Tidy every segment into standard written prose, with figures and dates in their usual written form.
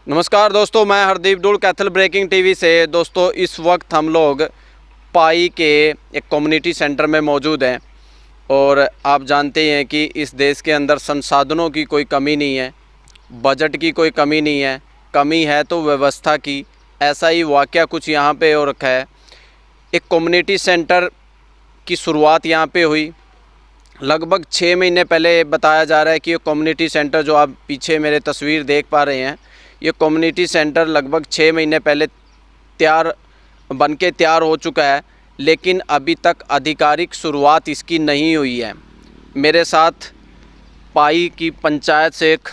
नमस्कार दोस्तों, मैं हरदीप डुल कैथल ब्रेकिंग टीवी से। दोस्तों, इस वक्त हम लोग पाई के एक कम्युनिटी सेंटर में मौजूद हैं और आप जानते हैं कि इस देश के अंदर संसाधनों की कोई कमी नहीं है, बजट की कोई कमी नहीं है, कमी है तो व्यवस्था की। ऐसा ही वाक़या कुछ यहाँ पे हो रखा है। एक कम्युनिटी सेंटर की शुरुआत यहाँ पे हुई लगभग 6 महीने पहले। बताया जा रहा है कि ये कम्युनिटी सेंटर जो आप पीछे मेरे तस्वीर देख पा रहे हैं, ये कम्युनिटी सेंटर लगभग 6 महीने पहले तैयार हो चुका है, लेकिन अभी तक आधिकारिक शुरुआत इसकी नहीं हुई है। मेरे साथ पाई की पंचायत से एक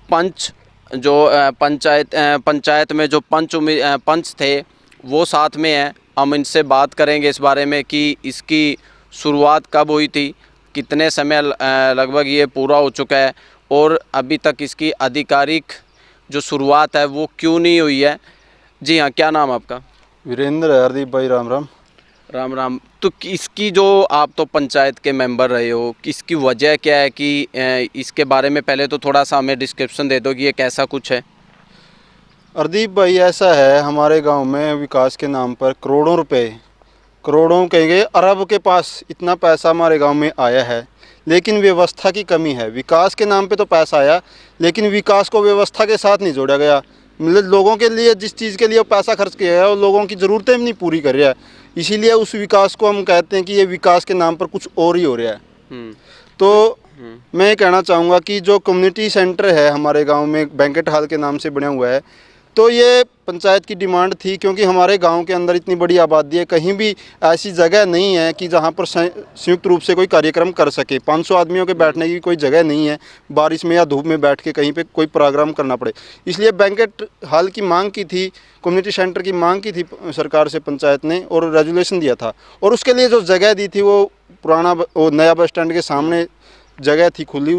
पंच जो पंचायत में जो पंच थे वो साथ में हैं। हम इनसे बात करेंगे इस बारे में कि इसकी शुरुआत कब हुई थी, कितने समय लगभग ये पूरा हो चुका है और अभी तक इसकी आधिकारिक जो शुरुआत है वो क्यों नहीं हुई है। जी हाँ, क्या नाम आपका? वीरेंद्र है। हरदीप भाई, राम राम। राम राम। तो इसकी जो आप तो पंचायत के मेंबर रहे हो, इसकी वजह क्या है कि इसके बारे में पहले तो थोड़ा सा हमें डिस्क्रिप्शन दे दो कि ये कैसा कुछ है। हरदीप भाई, ऐसा है, हमारे गांव में विकास के नाम पर करोड़ों रुपए, करोड़ों कहेंगे अरब के पास इतना पैसा हमारे गांव में आया है, लेकिन व्यवस्था की कमी है। विकास के नाम पे तो पैसा आया, लेकिन विकास को व्यवस्था के साथ नहीं जोड़ा गया। मतलब लोगों के लिए जिस चीज़ के लिए वो पैसा खर्च किया है, वो लोगों की ज़रूरतें भी नहीं पूरी कर रहा है। इसीलिए उस विकास को हम कहते हैं कि ये विकास के नाम पर कुछ और ही हो रहा है। तो मैं ये कहना चाहूँगा कि जो कम्युनिटी सेंटर है हमारे गांव में, बैंकेट हॉल के नाम से बना हुआ है, तो ये पंचायत की डिमांड थी, क्योंकि हमारे गांव के अंदर इतनी बड़ी आबादी है, कहीं भी ऐसी जगह नहीं है कि जहां पर संयुक्त रूप से कोई कार्यक्रम कर सके। 500 आदमियों के बैठने की कोई जगह नहीं है, बारिश में या धूप में बैठ के कहीं पे कोई प्रोग्राम करना पड़े। इसलिए बैंकेट हॉल की मांग की थी, कम्युनिटी सेंटर की मांग की थी सरकार से पंचायत ने, और रेजुलेशन दिया था। और उसके लिए जो जगह दी थी वो वो नया बस स्टैंड के सामने जगह थी खुली,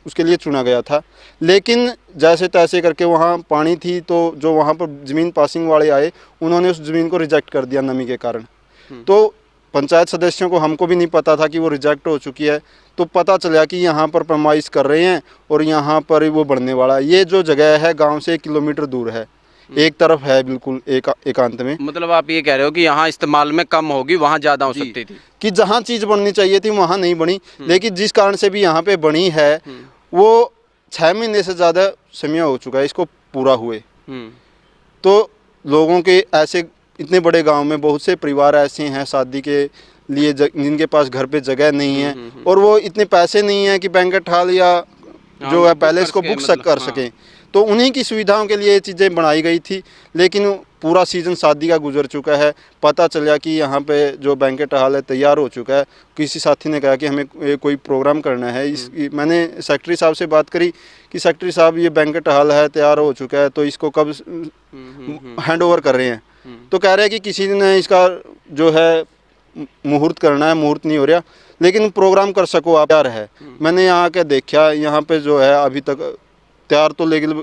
उसके लिए चुना गया था। लेकिन जैसे तैसे करके वहाँ पानी थी, तो जो वहाँ पर ज़मीन पासिंग वाले आए, उन्होंने उस ज़मीन को रिजेक्ट कर दिया नमी के कारण। तो पंचायत सदस्यों को, हमको भी नहीं पता था कि वो रिजेक्ट हो चुकी है। तो पता चला कि यहाँ पर प्रमाइश कर रहे हैं और यहाँ पर वो बढ़ने वाला है। ये जो जगह है गाँव से 1 किलोमीटर दूर है, एक तरफ है, बिल्कुल एकांत में। मतलब आप ये कह रहे हो कि यहाँ इस्तेमाल में कम होगी, वहाँ ज़्यादा हो सकती थी, कि जहाँ चीज़ बननी चाहिए थी वहाँ नहीं बनी। लेकिन जिस कारण से भी यहाँ पे बनी है, वो 6 महीने से ज़्यादा समय हो चुका है इसको पूरा हुए। तो लोगों के ऐसे, इतने बड़े गांव में बहुत से परिवार ऐसे हैं शादी के लिए जिनके पास घर पे जगह नहीं है, और वो इतने पैसे नहीं है कि बैंकेट हॉल या जो है पैलेस को बुक कर सकें। तो उन्हीं की सुविधाओं के लिए ये चीज़ें बनाई गई थी। लेकिन पूरा सीज़न शादी का गुजर चुका है, पता चला कि यहाँ पे जो बैंकेट हॉल है तैयार हो चुका है। किसी साथी ने कहा कि हमें कोई प्रोग्राम करना है। मैंने सेक्रेटरी साहब से बात करी कि सेक्रेटरी साहब, ये बैंकेट हॉल है, तैयार हो चुका है, तो इसको कब हैंड ओवर कर रहे हैं? तो कह रहे हैं कि किसी ने इसका जो है मुहूर्त करना है, मुहूर्त नहीं हो रहा, लेकिन प्रोग्राम कर सको आप, तैयार है। मैंने यहाँ के देखा, यहाँ पे जो है अभी तक तैयार तो, लेकिन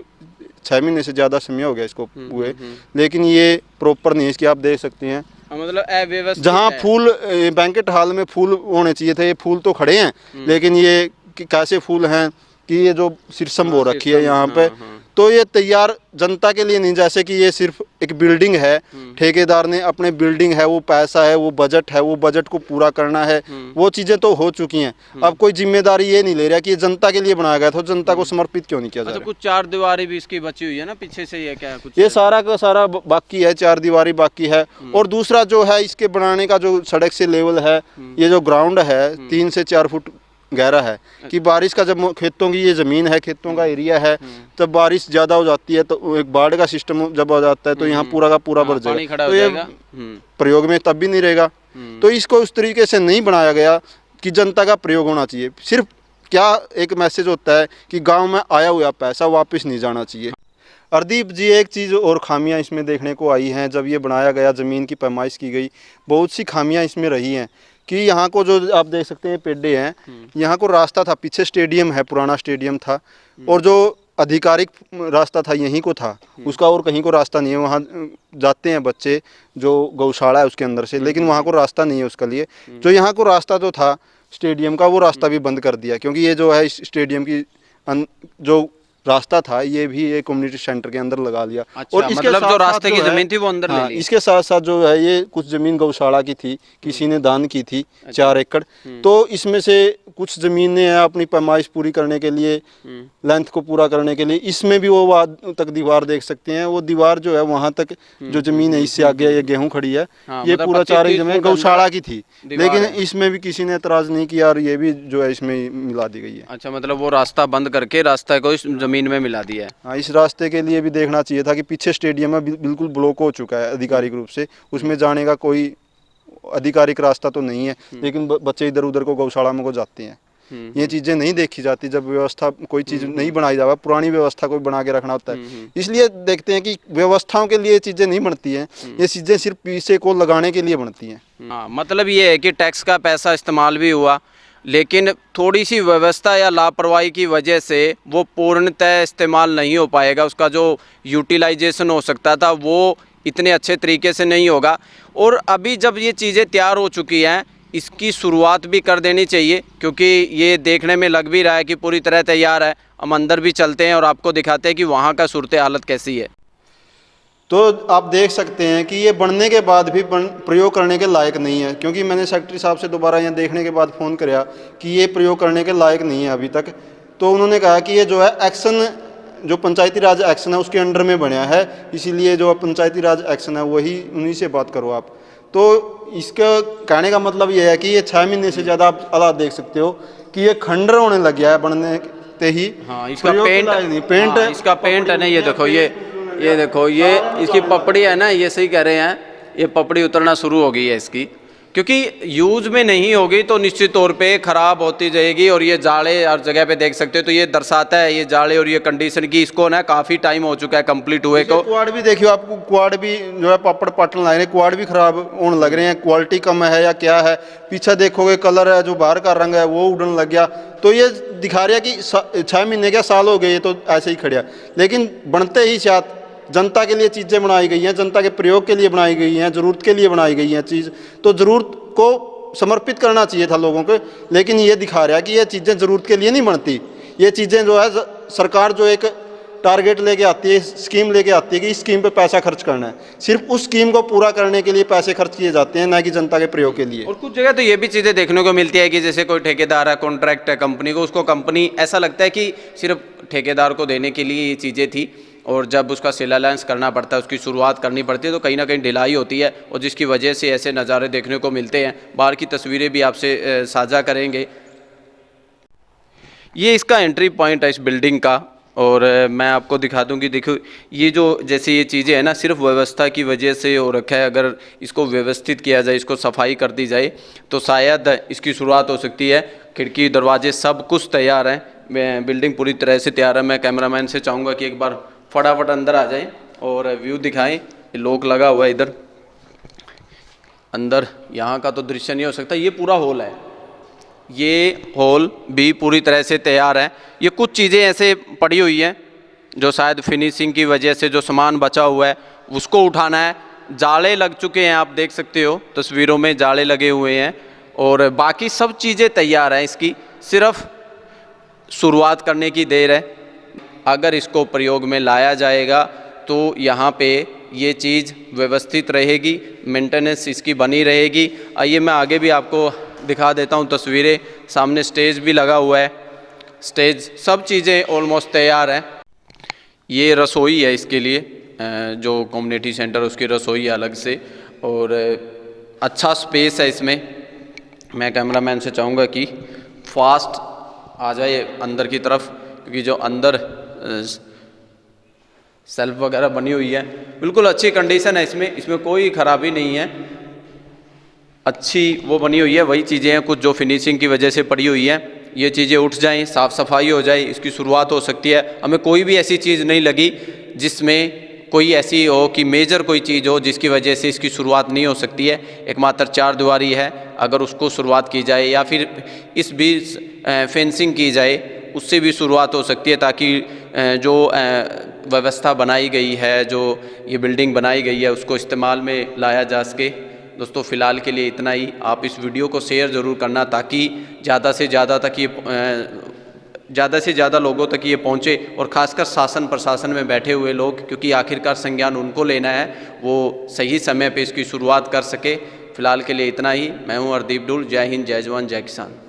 6 महीने से ज़्यादा समय हो गया इसको हुए, लेकिन ये प्रॉपर नहीं है इसकी। आप देख सकते हैं, मतलब अव्यवस्थित जहाँ फूल बैंकेट हॉल में फूल होने चाहिए थे, ये फूल तो खड़े हैं, लेकिन ये कैसे फूल हैं कि ये जो शीर्षम हो रखी है यहाँ पे, तो ये तैयार जनता के लिए नहीं। जैसे कि ये सिर्फ एक बिल्डिंग है, ठेकेदार ने अपने बिल्डिंग है, वो पैसा है, वो बजट है, वो बजट को पूरा करना है, वो चीज़ें तो हो चुकी हैं। अब कोई जिम्मेदारी ये नहीं ले रहा कि ये जनता के लिए बनाया गया था, जनता को समर्पित क्यों नहीं किया जा रहा? कुछ 4 दीवारी भी इसकी बची हुई है ना पीछे से, ये क्या है कुछ? ये सारा का सारा बाकी है, 4 दीवारी बाकी है। और दूसरा जो है, इसके बनाने का जो सड़क से लेवल है, ये जो ग्राउंड है 3 से 4 फुट गहरा है, कि बारिश का जब खेतों की ये ज़मीन है, खेतों का एरिया है, तब बारिश ज़्यादा हो जाती है तो एक बाढ़ का सिस्टम जब हो जाता है तो यहाँ पूरा का पूरा भर जाएगा, तो ये प्रयोग में तब भी नहीं रहेगा। तो इसको उस तरीके से नहीं बनाया गया कि जनता का प्रयोग होना चाहिए। सिर्फ क्या एक मैसेज होता है कि गाँव में आया हुआ पैसा वापस नहीं जाना चाहिए। हरदीप जी, एक चीज़ और खामियां इसमें देखने को आई हैं। जब ये बनाया गया, ज़मीन की पैमाइश की गई, बहुत सी खामियां इसमें रही हैं। कि यहाँ को जो आप देख सकते हैं पेड्डे हैं, यहाँ को रास्ता था, पीछे स्टेडियम है, पुराना स्टेडियम था, और जो आधिकारिक रास्ता था यहीं को था, उसका और कहीं को रास्ता नहीं है। वहाँ जाते हैं बच्चे, जो गौशाला है उसके अंदर से, लेकिन वहाँ को रास्ता नहीं है उसके लिए। जो यहाँ को रास्ता जो था स्टेडियम का, वो रास्ता भी बंद कर दिया, क्योंकि ये जो है स्टेडियम की जो रास्ता था ये भी ये कम्युनिटी सेंटर के अंदर लगा लिया। अच्छा, मतलब जो साथ-साथ रास्ते की जो है, जमीन थी वो अंदर ले हाँ, ली। इसके साथ साथ जो है ये कुछ जमीन गौशाला की थी, किसी ने दान की थी 4 एकड़। तो इसमें से कुछ जमीनें हैं अपनी पैमाइश पूरी करने के लिए, लेंथ को पूरा करने के लिए, इसमें भी वो वहाँ तक दीवार देख सकते हैं। वो दीवार जो है वहाँ तक जो जमीन है, इससे आगे ये गेहूं खड़ी है, हाँ, ये मतलब पूरा 25-30 4 जमीन फुट गौशाला की थी, दीवार लेकिन है। इसमें भी किसी ने एतराज़ नहीं किया और ये भी जो है इसमें मिला दी गई है। अच्छा, मतलब वो रास्ता बंद करके रास्ता को इस जमीन में मिला दिया है। हाँ, इस रास्ते के लिए भी देखना चाहिए था कि पीछे स्टेडियम है बिल्कुल ब्लॉक हो चुका है आधिकारिक रूप से, उसमें जाने का कोई आधिकारिक रास्ता तो नहीं है, लेकिन बच्चे इधर उधर को गौशाला में को जाते हैं। ये चीज़ें नहीं देखी जाती जब व्यवस्था कोई चीज़ नहीं बनाई जाए, पुरानी व्यवस्था को बना के रखना होता है। इसलिए देखते हैं कि व्यवस्थाओं के लिए ये चीज़ें नहीं बनती हैं, ये चीज़ें सिर्फ पैसे को लगाने के लिए बनती हैं। हाँ, मतलब ये है कि टैक्स का पैसा इस्तेमाल भी हुआ, लेकिन थोड़ी सी व्यवस्था या लापरवाही की वजह से वो पूर्णतः इस्तेमाल नहीं हो पाएगा। उसका जो यूटिलाइजेशन हो सकता था वो इतने अच्छे तरीके से नहीं होगा। और अभी जब ये चीज़ें तैयार हो चुकी हैं, इसकी शुरुआत भी कर देनी चाहिए, क्योंकि ये देखने में लग भी रहा है कि पूरी तरह तैयार है। हम अंदर भी चलते हैं और आपको दिखाते हैं कि वहाँ का सूरत हालत कैसी है। तो आप देख सकते हैं कि ये बनने के बाद भी प्रयोग करने के लायक नहीं है, क्योंकि मैंने सेक्रेटरी साहब से दोबारा यहाँ देखने के बाद फ़ोन कराया कि ये प्रयोग करने के लायक नहीं है अभी तक। तो उन्होंने कहा कि ये जो है एक्शन, जो पंचायती राज एक्शन है उसके अंडर में बना है, इसीलिए जो पंचायती राज एक्शन है वही उन्हीं से बात करो आप। तो इसका कहने का मतलब ये है कि ये 6 महीने से ज़्यादा आप हालात देख सकते हो कि ये खंडर होने लग गया है बनने ते ही। हाँ, इसका प्रयोग के पेंट, लायक नहीं, पेंट हाँ, इसका पेंट है ना, ये देखो, ये देखो, ये इसकी पपड़ी है ना, ये सही कह रहे हैं, ये पपड़ी उतरना शुरू हो गई है इसकी, क्योंकि यूज़ में नहीं होगी तो निश्चित तौर पे ख़राब होती जाएगी। और ये जाड़े हर जगह पे देख सकते हो, तो ये दर्शाता है ये जाड़े और ये कंडीशन की इसको ना काफ़ी टाइम हो चुका है कंप्लीट हुए को। क्वाड भी देखियो आप, क्वाड भी जो है पापड़ पाटन लग रहे हैं, क्वाड भी खराब होने लग रहे हैं, क्वालिटी कम है या क्या है। पीछे देखोगे कलर है जो बाहर का रंग है वो उड़ने लग गया। तो ये दिखा रहा है कि 6 महीने क्या साल हो गए ये तो ऐसे ही खड़ा, लेकिन बनते ही शायद जनता के लिए चीज़ें बनाई गई हैं, जनता के प्रयोग के लिए बनाई गई हैं, ज़रूरत के लिए बनाई गई हैं चीज़, तो ज़रूरत को समर्पित करना चाहिए था लोगों को। लेकिन ये दिखा रहा है कि ये चीज़ें ज़रूरत के लिए नहीं बनती। ये चीज़ें जो है सरकार जो एक टारगेट लेके आती है, स्कीम लेके आती है कि इस स्कीम पे पैसा खर्च करना है, सिर्फ उस स्कीम को पूरा करने के लिए पैसे खर्च किए जाते हैं, ना कि जनता के प्रयोग के लिए। और कुछ जगह तो ये भी चीज़ें देखने को मिलती है कि जैसे कोई ठेकेदार है, कॉन्ट्रैक्ट है कंपनी को, उसको कंपनी ऐसा लगता है कि सिर्फ ठेकेदार को देने के लिए ये चीज़ें थी, और जब उसका शिलान्यास करना पड़ता है, उसकी शुरुआत करनी पड़ती है, तो कहीं ना कहीं ढिलाई होती है, और जिसकी वजह से ऐसे नज़ारे देखने को मिलते हैं। बाहर की तस्वीरें भी आपसे साझा करेंगे। ये इसका एंट्री पॉइंट है इस बिल्डिंग का, और मैं आपको दिखा दूं कि देखो ये जो जैसे ये चीज़ें हैं ना, सिर्फ व्यवस्था की वजह से हो रखा है। अगर इसको व्यवस्थित किया जाए, इसको सफाई कर दी जाए, तो शायद इसकी शुरुआत हो सकती है। खिड़की दरवाजे सब कुछ तैयार हैं, बिल्डिंग पूरी तरह से तैयार है। मैं कैमरामैन से चाहूँगा कि एक बार फटाफट अंदर आ जाएं और व्यू दिखाएं। ये लॉक लगा हुआ है इधर अंदर, यहाँ का तो दृश्य नहीं हो सकता। ये पूरा हॉल है, ये हॉल भी पूरी तरह से तैयार है। ये कुछ चीज़ें ऐसे पड़ी हुई हैं जो शायद फिनिशिंग की वजह से जो सामान बचा हुआ है उसको उठाना है। जाले लग चुके हैं, आप देख सकते हो तस्वीरों में जाले लगे हुए हैं, और बाकी सब चीज़ें तैयार हैं। इसकी सिर्फ शुरुआत करने की देर है। अगर इसको प्रयोग में लाया जाएगा तो यहाँ पे ये चीज़ व्यवस्थित रहेगी, मेंटेनेंस इसकी बनी रहेगी। आइए मैं आगे भी आपको दिखा देता हूँ तस्वीरें। सामने स्टेज भी लगा हुआ है, स्टेज सब चीज़ें ऑलमोस्ट तैयार हैं। ये रसोई है इसके लिए, जो कम्युनिटी सेंटर उसकी रसोई है अलग से, और अच्छा स्पेस है इसमें। मैं कैमरामैन से चाहूँगा कि फास्ट आ जाए अंदर की तरफ, क्योंकि जो अंदर सेल्फ वगैरह बनी हुई है बिल्कुल अच्छी कंडीशन है इसमें कोई ख़राबी नहीं है, अच्छी वो बनी हुई है। वही चीज़ें हैं कुछ जो फिनिशिंग की वजह से पड़ी हुई है। ये चीज़ें उठ जाएं, साफ़ सफाई हो जाए, इसकी शुरुआत हो सकती है। हमें कोई भी ऐसी चीज़ नहीं लगी जिसमें कोई ऐसी हो कि मेजर कोई चीज़ हो जिसकी वजह से इसकी शुरुआत नहीं हो सकती है। एकमात्र 4 दीवारी है, अगर उसको शुरुआत की जाए या फिर इस बीच फेंसिंग की जाए उससे भी शुरुआत हो सकती है, ताकि जो व्यवस्था बनाई गई है, जो ये बिल्डिंग बनाई गई है, उसको इस्तेमाल में लाया जा सके। दोस्तों फ़िलहाल के लिए इतना ही। आप इस वीडियो को शेयर ज़रूर करना ताकि ज़्यादा से ज़्यादा तक ये ज़्यादा से ज़्यादा लोगों तक ये पहुँचे और ख़ासकर शासन प्रशासन में बैठे हुए लोग, क्योंकि आखिरकार संज्ञान उनको लेना है, वो सही समय पे इसकी शुरुआत कर सके। फ़िलहाल के लिए इतना ही। मैं हूँ हरदीप डुल। जय हिंद, जय जवान, जय किसान।